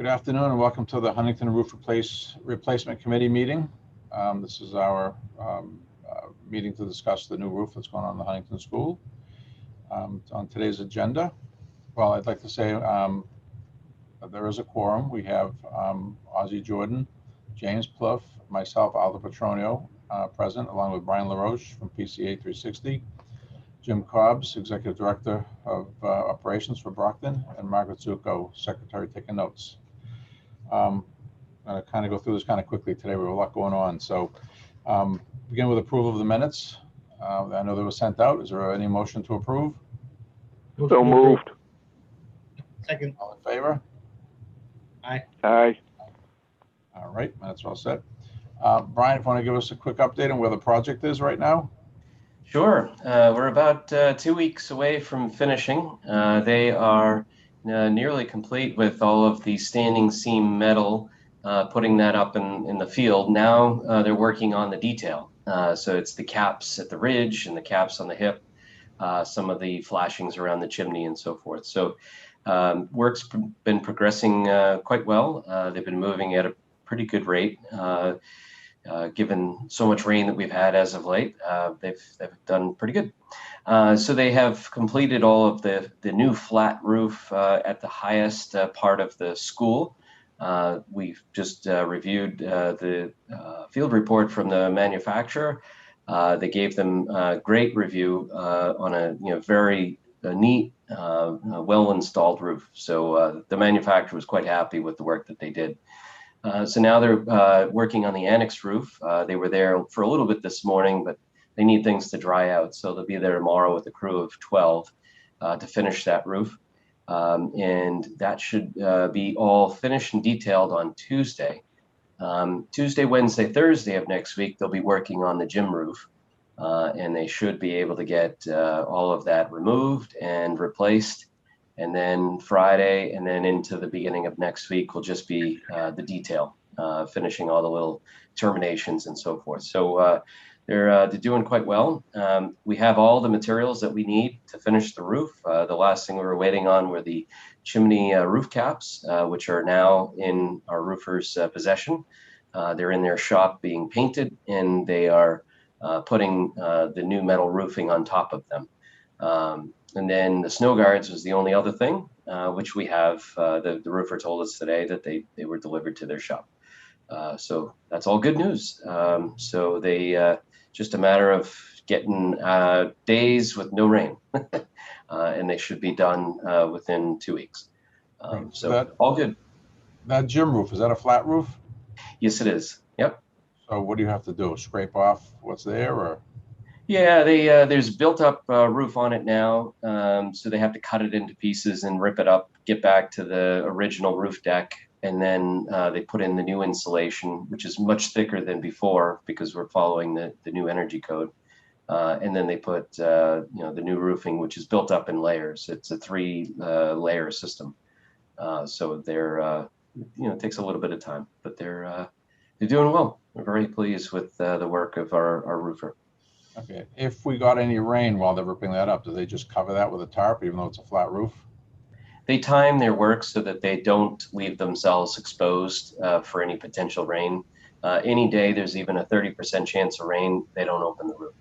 Good afternoon and welcome to the Huntington Roof Replacement Committee meeting. This is our meeting to discuss the new roof that's going on in the Huntington School. On today's agenda, well, I'd like to say there is a quorum. We have Ozzie Jordan, James Plouffe, myself, Aldo Petronio, present, along with Brian LaRoche from PCA 360, Jim Cobbs, Executive Director of Operations for Brockton, and Margaret Zucco, Secretary, taking notes. I'm going to kind of go through this kind of quickly today. We have a lot going on. So begin with approval of the minutes. I know they were sent out. Is there any motion to approve? So moved. Second. All in favor? Aye. Aye. All right, minutes are all set. Brian, if you want to give us a quick update on where the project is right now? Sure. We're about 2 weeks away from finishing. They are nearly complete with all of the standing seam metal, putting that up in the field. Now they're working on the detail. So it's the caps at the ridge and the caps on the hip, some of the flashings around the chimney and so forth. So work's been progressing quite well. They've been moving at a pretty good rate. Given so much rain that we've had as of late, they've done pretty good. So they have completed all of the new flat roof at the highest part of the school. We've just reviewed the field report from the manufacturer. They gave them a great review on a very neat, well-installed roof. So the manufacturer was quite happy with the work that they did. So now they're working on the Annex Roof. They were there for a little bit this morning, but they need things to dry out. So they'll be there tomorrow with a crew of 12 to finish that roof. And that should be all finished and detailed on Tuesday. Tuesday, Wednesday, Thursday of next week, they'll be working on the gym roof. And they should be able to get all of that removed and replaced. And then Friday and then into the beginning of next week will just be the detail, finishing all the little terminations and so forth. So they're doing quite well. We have all the materials that we need to finish the roof. The last thing we were waiting on were the chimney roof caps, which are now in our roofer's possession. They're in their shop being painted, and they are putting the new metal roofing on top of them. And then the snow guards was the only other thing, which we have. The roofer told us today that they were delivered to their shop. So that's all good news. So they just a matter of getting days with no rain, and they should be done within 2 weeks. So all good. That gym roof, is that a flat roof? Yes, it is. Yep. So what do you have to do? Scrape off what's there, or? Yeah, there's built up roof on it now, so they have to cut it into pieces and rip it up, get back to the original roof deck, and then they put in the new insulation, which is much thicker than before because we're following the new energy code. And then they put the new roofing, which is built up in layers. It's a 3-layer system, so they're it takes a little bit of time, but they're doing well. We're very pleased with the work of our roofer. Okay, if we got any rain while they're ripping that up, do they just cover that with a tarp, even though it's a flat roof? They time their work so that they don't leave themselves exposed for any potential rain. Any day there's even a 30% chance of rain, they don't open the roof.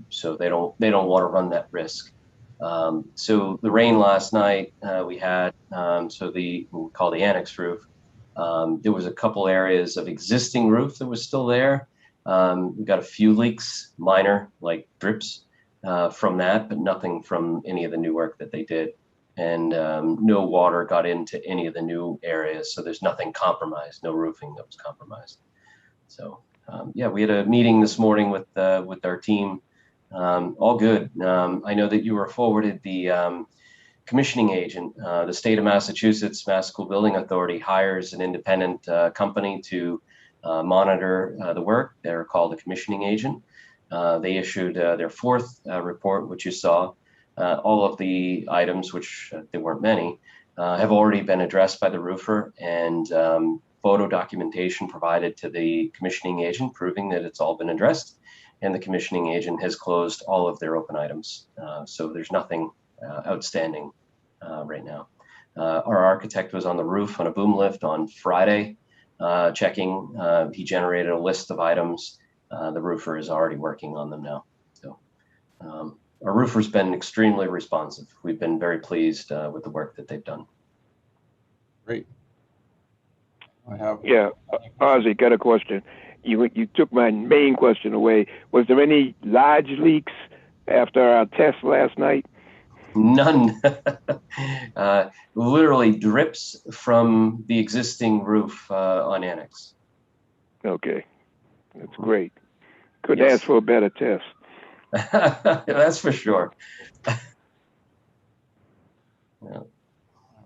So they don't want to run that risk. So the rain last night we had, so we call the Annex Roof. There was a couple areas of existing roof that was still there. We got a few leaks, minor, like drips from that, but nothing from any of the new work that they did. And no water got into any of the new areas, so there's nothing compromised, no roofing that was compromised. So yeah, we had a meeting this morning with our team. All good. I know that you were forwarded the commissioning agent. The state of Massachusetts, Mass School Building Authority hires an independent company to monitor the work. They're called a commissioning agent. They issued their 4th report, which you saw. All of the items, which there weren't many, have already been addressed by the roofer, and photo documentation provided to the commissioning agent proving that it's all been addressed, and the commissioning agent has closed all of their open items. So there's nothing outstanding right now. Our architect was on the roof on a boom lift on Friday, checking. He generated a list of items. The roofer is already working on them now. So our roofer's been extremely responsive. We've been very pleased with the work that they've done. Great. I have. Yeah, Ozzy, got a question. You took my main question away. Was there any large leaks after our test last night? None. Literally drips from the existing roof on Annex. Okay, that's great. Couldn't Yes. ask for a better test. That's for sure. Yeah. All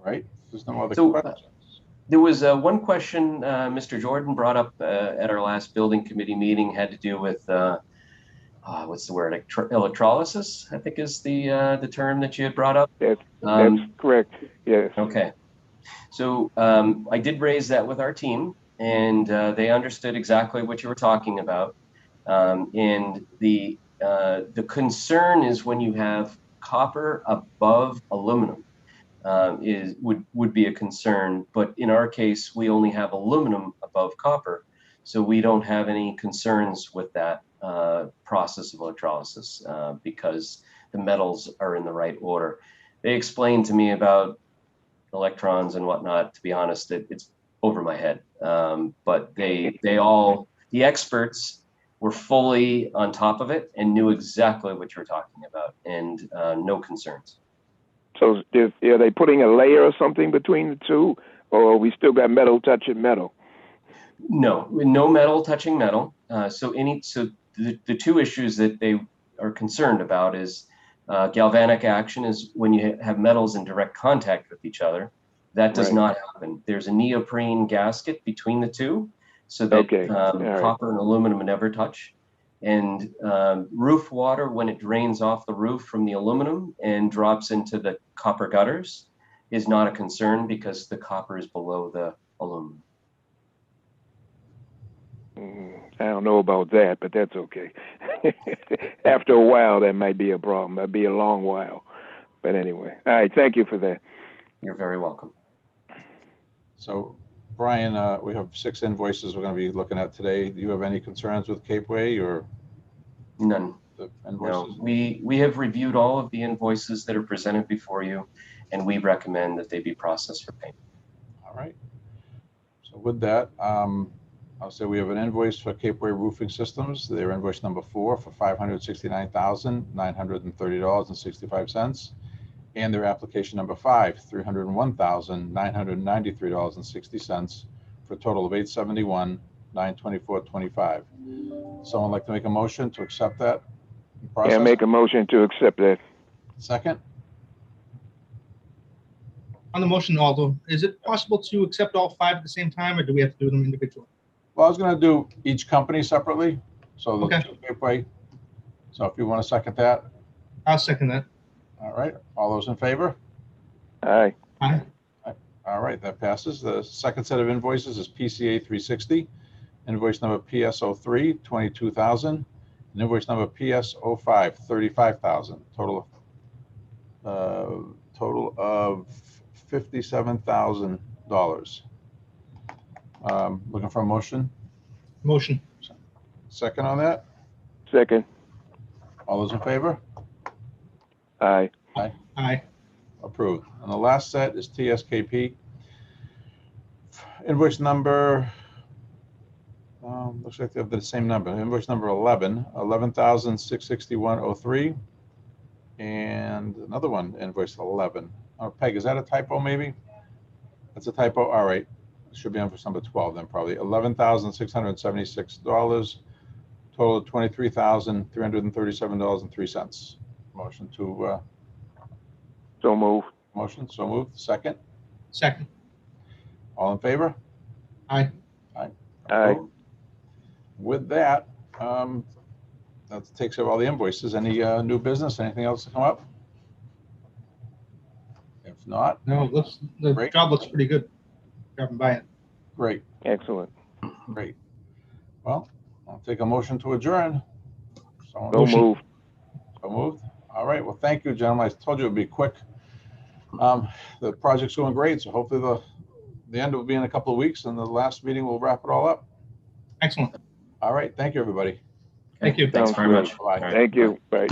right. There's no other So, questions. There was one question Mr. Jordan brought up at our last building committee meeting, had to do with what's the word? Electrolysis, I think is the term that you had brought up. That's correct. Yes. Okay. So I did raise that with our team, and they understood exactly what you were talking about. And the concern is when you have copper above aluminum. Would be a concern, but in our case, we only have aluminum above copper, so we don't have any concerns with that process of electrolysis because the metals are in the right order. They explained to me about electrons and whatnot. To be honest, it's over my head, but the experts were fully on top of it and knew exactly what you were talking about, and no concerns. So are they putting a layer or something between the two, or we still got metal touching metal? No metal touching metal. So the two issues that they are concerned about is galvanic action is when you have metals in direct contact with each other. That does not happen. There's a neoprene gasket between the two, so that copper and aluminum never touch. And roof water, when it drains off the roof from the aluminum and drops into the copper gutters, is not a concern because the copper is below the aluminum. I don't know about that, but that's okay. After a while, that might be a problem. That'd be a long while. But anyway, all right, thank you for that. You're very welcome. So, Brian, we have 6 invoices we're going to be looking at today. Do you have any concerns with Capeway or? None. The invoices? No, we have reviewed all of the invoices that are presented before you, and we recommend that they be processed for payment. All right. So with that, I'll say we have an invoice for Capeway Roofing Systems. Their invoice number 4 for $569,930.65, and their application number 5, $301,993.60, for a total of $871,924.25. Someone like to make a motion to accept that? Yeah, make a motion to accept that. Second? On the motion, Aldo, is it possible to accept all 5 at the same time, or do we have to do them individually? Well, I was going to do each company separately. So the Okay. Capeway. So if you want to second that. I'll second that. All right. All those in favor? Aye. Aye. All right, that passes. The second set of invoices is PCA 360, invoice number PS03, 22,000, and invoice number PS05, 35,000. Total of $57,000. Looking for a motion? Motion. Second on that? Second. All those in favor? Aye. Aye. Approved. And the last set is TSKP. Invoice number, looks like they have the same number. Invoice number 11,661.03. And another one, invoice 11. Oh, Peg, is that a typo maybe? That's a typo. All right. It should be invoice number 12 then probably. $11,676. Total of $23,337.03. Motion to So move. motion. So moved. Second. Second. All in favor? Aye. Aye. Approved. With that, that takes care of all the invoices. Any new business? Anything else to come up? If not, No, the Great. job looks pretty good. Driving by it. great, Excellent. great. Well, I'll take a motion to adjourn. Someone So move. So moved. All right. Well, thank you, gentlemen. I told you it'd be quick. The project's going great, so hopefully the end will be in a couple of weeks, and the last meeting will wrap it all up. Excellent. All right, thank you, everybody. Thank you. Thanks Sounds very good. much. Bye. All right. Thank you. Bye.